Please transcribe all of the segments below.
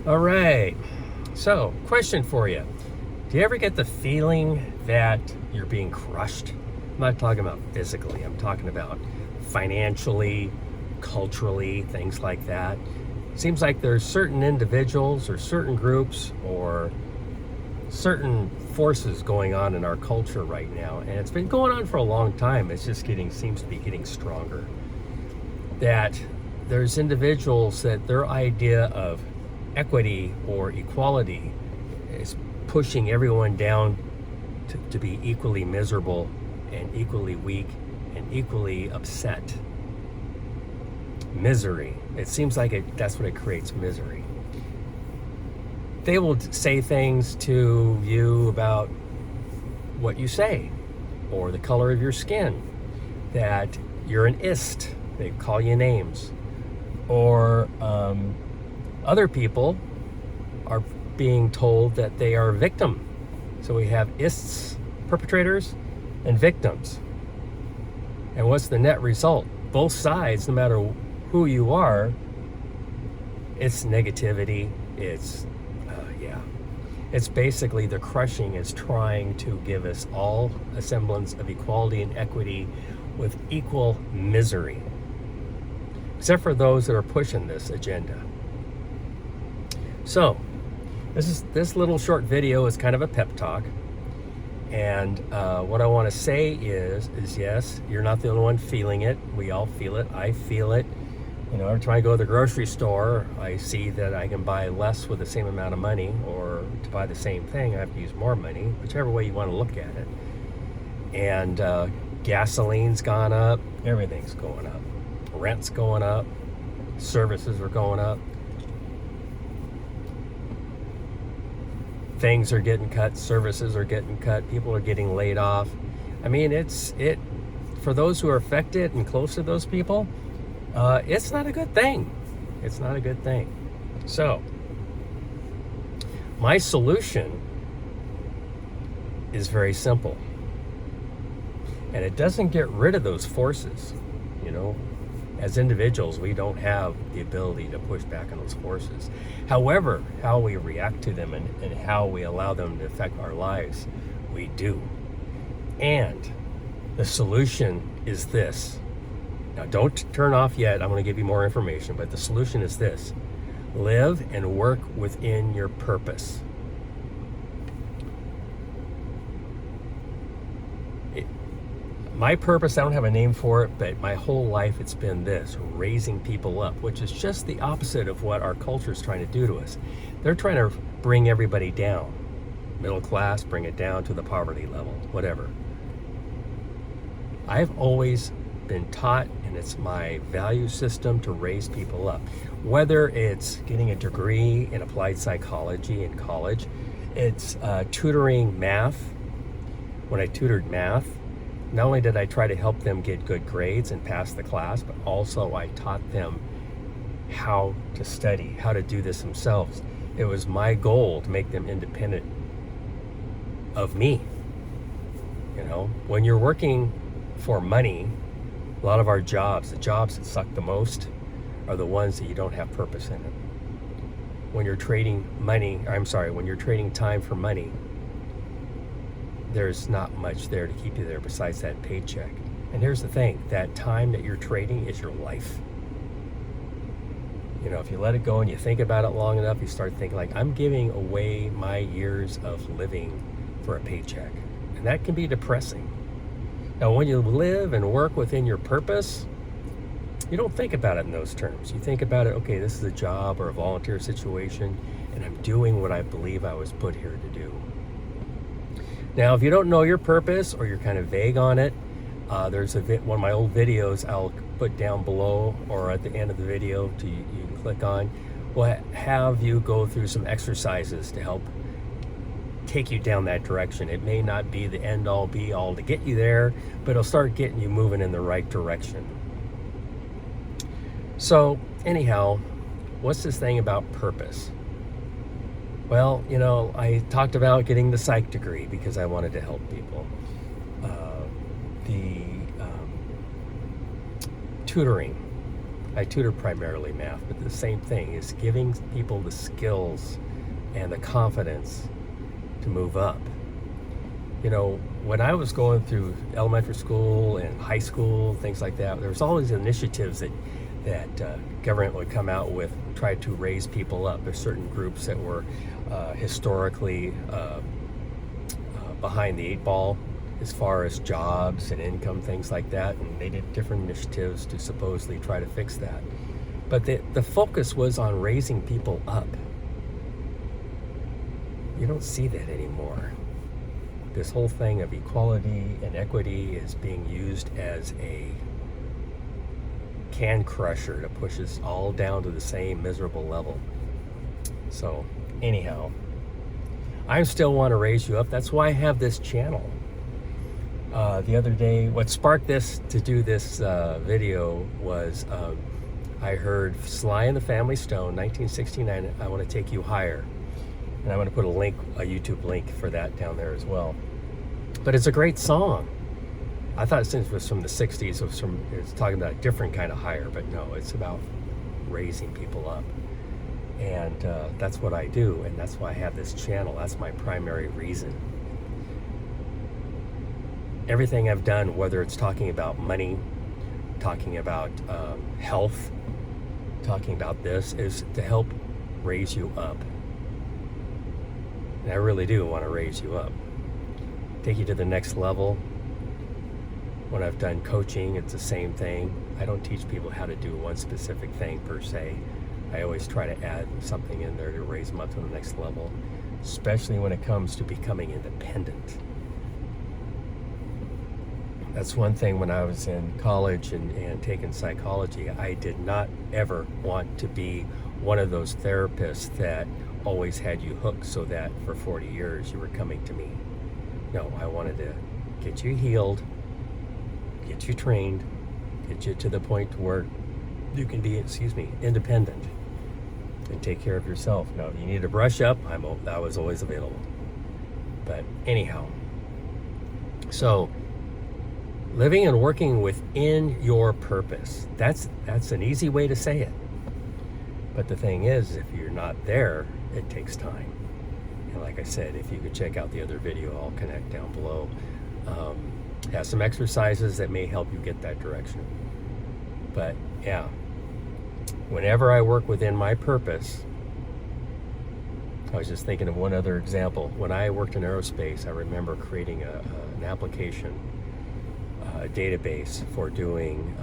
All right. So, question for you. Do you ever get the feeling that you're being crushed? I'm not talking about physically, I'm talking about financially, culturally, things like that. Seems like there's certain individuals or certain groups or certain forces going on in our culture right now, and it's been going on for a long time. It's just seems to be getting stronger. That there's individuals that their idea of equity or equality is pushing everyone down to be equally miserable and equally weak and equally upset. Misery. It seems like that's what it creates, misery. They will say things to you about what you say or the color of your skin, that you're an ist. They call you names. Or other people are being told that they are a victim. So we have ists, perpetrators, and victims. And what's the net result? Both sides, no matter who you are, it's negativity. It's basically the crushing is trying to give us all a semblance of equality and equity with equal misery. Except for those that are pushing this agenda. So, this little short video is kind of a pep talk. And what I want to say is yes, you're not the only one feeling it. We all feel it. I feel it. You know, every time I go to the grocery store, I see that I can buy less with the same amount of money, or to buy the same thing, I have to use more money, whichever way you want to look at it. And gasoline's gone up. Everything's going up. Rent's going up. Services are going up. Things are getting cut. Services are getting cut. People are getting laid off. I mean, for those who are affected and close to those people, it's not a good thing. It's not a good thing. So, my solution is very simple. And it doesn't get rid of those forces. You know, as individuals, we don't have the ability to push back on those forces. However, how we react to them and how we allow them to affect our lives, we do. And the solution is this. Now, don't turn off yet. I'm going to give you more information, but the solution is this. Live and work within your purpose. My purpose, I don't have a name for it, but my whole life it's been this, raising people up, which is just the opposite of what our culture is trying to do to us. They're trying to bring everybody down. Middle class, bring it down to the poverty level, whatever. I've always been taught, and it's my value system to raise people up. Whether it's getting a degree in applied psychology in college, it's tutoring math. When I tutored math, not only did I try to help them get good grades and pass the class, but also I taught them how to study, how to do this themselves. It was my goal to make them independent of me. You know, when you're working for money, a lot of our jobs, the jobs that suck the most, are the ones that you don't have purpose in it. When you're trading when you're trading time for money, there's not much there to keep you there besides that paycheck. And here's the thing, that time that you're trading is your life. You know, if you let it go and you think about it long enough, you start thinking like, I'm giving away my years of living for a paycheck. And that can be depressing. Now, when you live and work within your purpose, you don't think about it in those terms. You think about it, okay, this is a job or a volunteer situation, and I'm doing what I believe I was put here to do. Now, if you don't know your purpose or you're kind of vague on it, there's one of my old videos I'll put down below or at the end of the video you can click on. We'll have you go through some exercises to help take you down that direction. It may not be the end all be all to get you there, but it'll start getting you moving in the right direction. So anyhow, what's this thing about purpose? Well, you know, I talked about getting the psych degree because I wanted to help people. The tutoring, I tutor primarily math, but the same thing is giving people the skills and the confidence to move up. You know, when I was going through elementary school and high school, things like that, there was always initiatives that government would come out with, try to raise people up. There's certain groups that were historically behind the eight ball as far as jobs and income, things like that, and they did different initiatives to supposedly try to fix that. But the focus was on raising people up. You don't see that anymore. This whole thing of equality and equity is being used as a can crusher to push us all down to the same miserable level. So anyhow, I still want to raise you up. That's why I have this channel. The other day, what sparked this to do this video was I heard Sly and the Family Stone, 1969, I Want to Take You Higher. And I'm going to put a YouTube link for that down there as well. But it's a great song. I thought since it was from the 60s, it's talking about a different kind of higher, but no, it's about raising people up. And that's what I do, and that's why I have this channel. That's my primary reason. Everything I've done, whether it's talking about money, talking about health, talking about this, is to help raise you up. And I really do want to raise you up, take you to the next level. When I've done coaching, it's the same thing. I don't teach people how to do one specific thing per se. I always try to add something in there to raise them up to the next level, especially when it comes to becoming independent. That's one thing. When I was in college and taking psychology, I did not ever want to be one of those therapists that always had you hooked so that for 40 years you were coming to me. No, I wanted to get you healed, get you trained, get you to the point where you can be, independent and take care of yourself. Now, if you need to brush up, I was always available. But anyhow, so living and working within your purpose. That's an easy way to say it. But the thing is, if you're not there, it takes time. And like I said, if you could check out the other video, I'll connect down below. Has some exercises that may help you get that direction. But yeah, whenever I work within my purpose, I was just thinking of one other example. When I worked in aerospace, I remember creating an application, a database for doing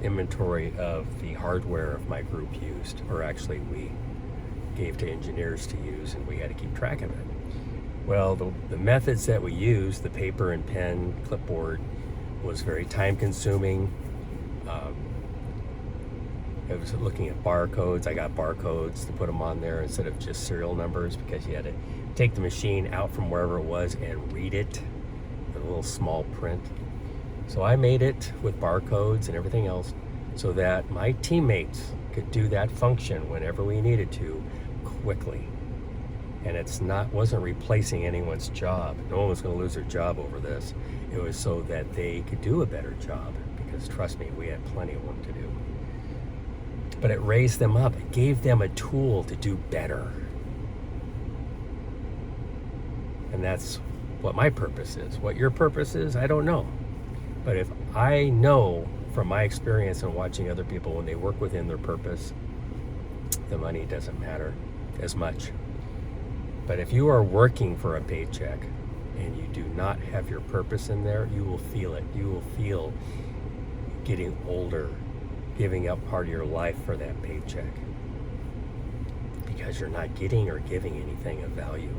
inventory of the hardware my group used, or actually we gave to engineers to use, and we had to keep track of it. Well, the methods that we used, the paper and pen, clipboard, was very time consuming. It was looking at barcodes. I got barcodes to put them on there instead of just serial numbers, because you had to take the machine out from wherever it was and read it in a little small print. So I made it with barcodes and everything else so that my teammates could do that function whenever we needed to quickly. And wasn't replacing anyone's job. No one was going to lose their job over this. It was so that they could do a better job, because trust me, we had plenty of work to do. But it raised them up. It gave them a tool to do better. And that's what my purpose is. What your purpose is, I don't know. But if I know from my experience and watching other people, when they work within their purpose, the money doesn't matter as much. But if you are working for a paycheck and you do not have your purpose in there, you will feel it. You will feel getting older, giving up part of your life for that paycheck, because you're not getting or giving anything of value.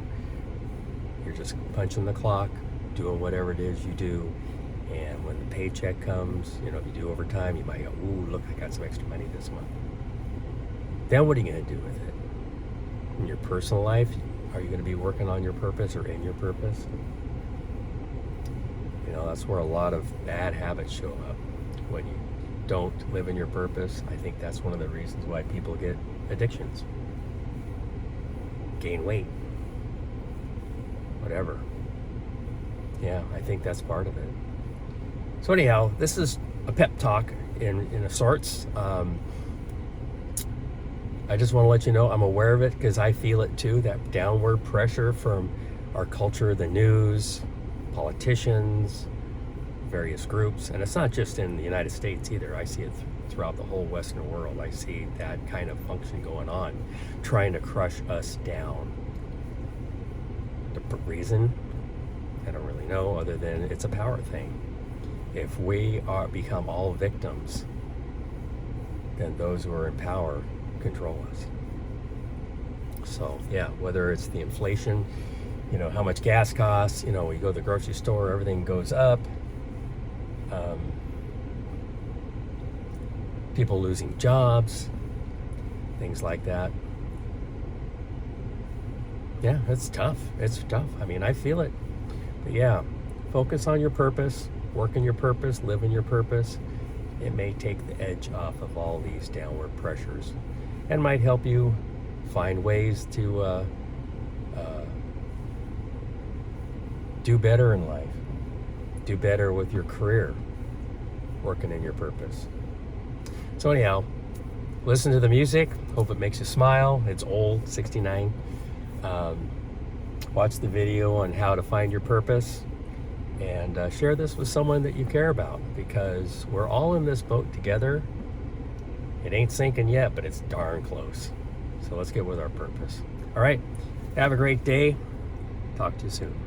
You're just punching the clock, doing whatever it is you do. And when the paycheck comes, if you do overtime, you might go, ooh, look, I got some extra money this month. Then what are you going to do with it? In your personal life, are you going to be working on your purpose or in your purpose? That's where a lot of bad habits show up. When you don't live in your purpose, I think that's one of the reasons why people get addictions, gain weight, whatever. Yeah, I think that's part of it. So anyhow, this is a pep talk. in sorts. I just want to let you know I'm aware of it because I feel it too, that downward pressure from our culture, the news, politicians, various groups. And it's not just in the United States either. I see it throughout the whole Western world. I see that kind of function going on, trying to crush us down. The reason, I don't really know, other than it's a power thing. If we become all victims, then those who are in power control us. So yeah, whether it's the inflation, how much gas costs, we go to the grocery store, everything goes up. People losing jobs, things like that. Yeah, it's tough. It's tough. I mean, I feel it. But yeah, focus on your purpose, work in your purpose, live in your purpose. It may take the edge off of all these downward pressures and might help you find ways to do better in life, do better with your career, working in your purpose. So anyhow, listen to the music. Hope it makes you smile. It's old, 69. Watch the video on how to find your purpose, and share this with someone that you care about, because we're all in this boat together. It ain't sinking yet, but it's darn close. So let's get with our purpose. All right. Have a great day. Talk to you soon.